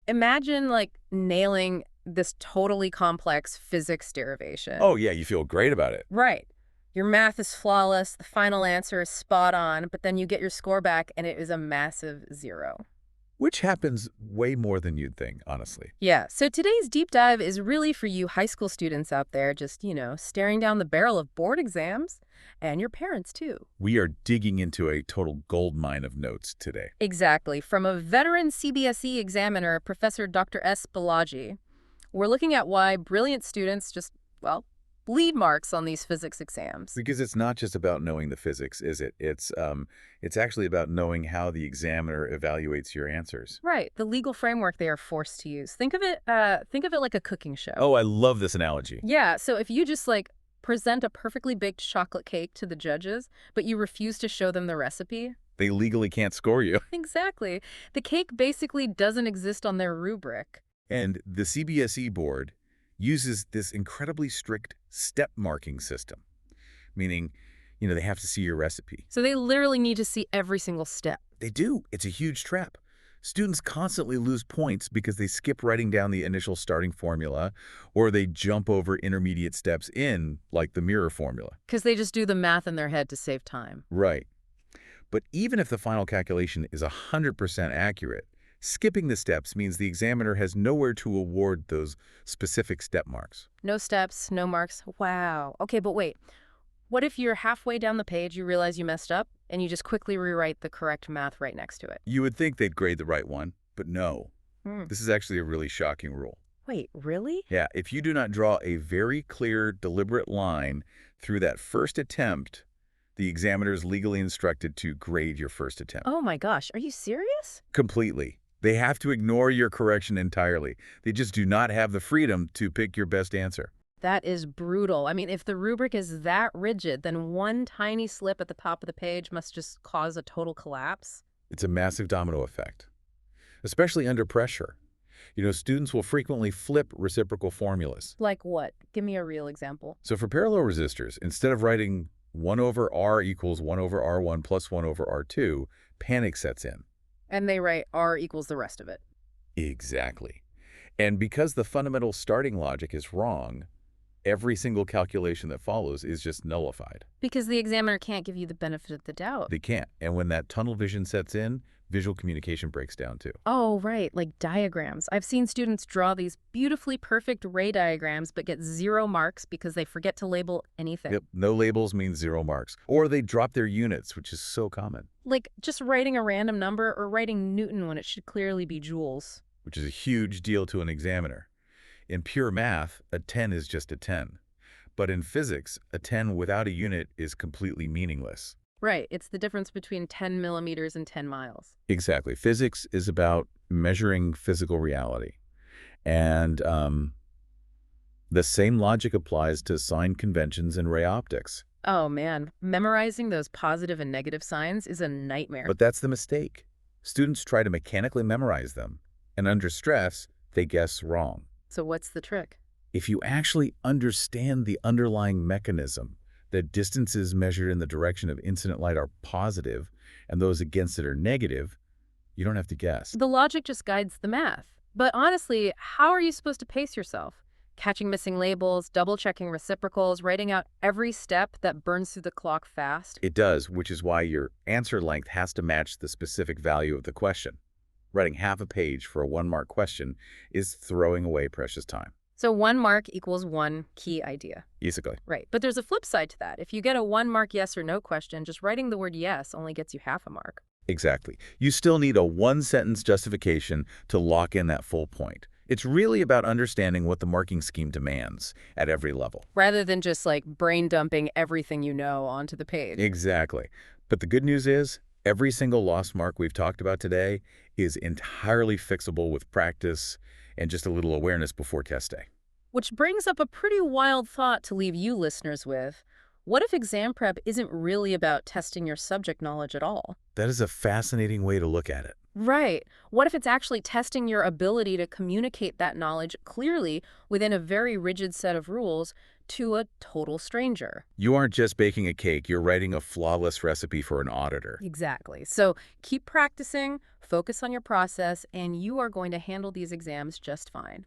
imagine, like, nailing this totally complex physics derivation. Oh, yeah, you feel great about it. Right. Your math is flawless, the final answer is spot on, but then you get your score back and it is a massive 0. Which happens way more than you'd think, honestly. Yeah, so today's deep dive is really for you high school students out there just, staring down the barrel of board exams, and your parents, too. We are digging into a total goldmine of notes today. Exactly. From a veteran CBSE examiner, Professor Dr. S. Balaji, we're looking at why brilliant students just, well, bleed marks on these physics exams. Because it's not just about knowing the physics, is it? It's actually about knowing how the examiner evaluates your answers. Right, the legal framework they are forced to use. Think of it like a cooking show. Oh, I love this analogy. Yeah, so if you just present a perfectly baked chocolate cake to the judges, but you refuse to show them the recipe. They legally can't score you. Exactly. The cake basically doesn't exist on their rubric. And the CBSE board uses this incredibly strict step marking system, meaning, they have to see your recipe. So they literally need to see every single step. They do. It's a huge trap. Students constantly lose points because they skip writing down the initial starting formula, or they jump over intermediate steps like the mirror formula. Because they just do the math in their head to save time. Right. But even if the final calculation is 100% accurate, skipping the steps means the examiner has nowhere to award those specific step marks. No steps, no marks. Wow. Okay, but wait. What if you're halfway down the page, you realize you messed up, and you just quickly rewrite the correct math right next to it? You would think they'd grade the right one, but no. Hmm. This is actually a really shocking rule. Wait, really? Yeah, if you do not draw a very clear, deliberate line through that first attempt, the examiner is legally instructed to grade your first attempt. Oh my gosh, are you serious? Completely. They have to ignore your correction entirely. They just do not have the freedom to pick your best answer. That is brutal. I mean, if the rubric is that rigid, then one tiny slip at the top of the page must just cause a total collapse. It's a massive domino effect, especially under pressure. Students will frequently flip reciprocal formulas. Like what? Give me a real example. So for parallel resistors, instead of writing 1 over R equals 1 over R1 plus 1 over R2, panic sets in. And they write R equals the rest of it. Exactly. And because the fundamental starting logic is wrong, every single calculation that follows is just nullified. Because the examiner can't give you the benefit of the doubt. They can't. And when that tunnel vision sets in, visual communication breaks down too. Oh, right, like diagrams. I've seen students draw these beautifully perfect ray diagrams but get 0 marks because they forget to label anything. Yep, no labels means 0 marks. Or they drop their units, which is so common. Like just writing a random number or writing Newton when it should clearly be joules. Which is a huge deal to an examiner. In pure math, a 10 is just a 10. But in physics, a 10 without a unit is completely meaningless. Right, it's the difference between 10 millimeters and 10 miles. Exactly. Physics is about measuring physical reality. And the same logic applies to sign conventions in ray optics. Oh man, memorizing those positive and negative signs is a nightmare. But that's the mistake. Students try to mechanically memorize them, and under stress, they guess wrong. So what's the trick? If you actually understand the underlying mechanism, that distances measured in the direction of incident light are positive and those against it are negative, you don't have to guess. The logic just guides the math. But honestly, how are you supposed to pace yourself? Catching missing labels, double-checking reciprocals, writing out every step that burns through the clock fast? It does, which is why your answer length has to match the specific value of the question. Writing half a page for a 1-mark question is throwing away precious time. So 1 mark equals 1 key idea. Basically. Right. But there's a flip side to that. If you get a 1-mark yes or no question, just writing the word yes only gets you half a mark. Exactly. You still need a 1-sentence justification to lock in that full point. It's really about understanding what the marking scheme demands at every level. Rather than just brain dumping everything you know onto the page. Exactly. But the good news is, every single lost mark we've talked about today is entirely fixable with practice and just a little awareness before test day. Which brings up a pretty wild thought to leave you listeners with. What if exam prep isn't really about testing your subject knowledge at all? That is a fascinating way to look at it. Right. What if it's actually testing your ability to communicate that knowledge clearly within a very rigid set of rules to a total stranger. You aren't just baking a cake, you're writing a flawless recipe for an auditor. Exactly. So keep practicing, focus on your process, and you are going to handle these exams just fine.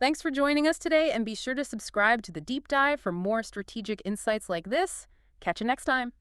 Thanks for joining us today, and be sure to subscribe to the Deep Dive for more strategic insights like this. Catch you next time.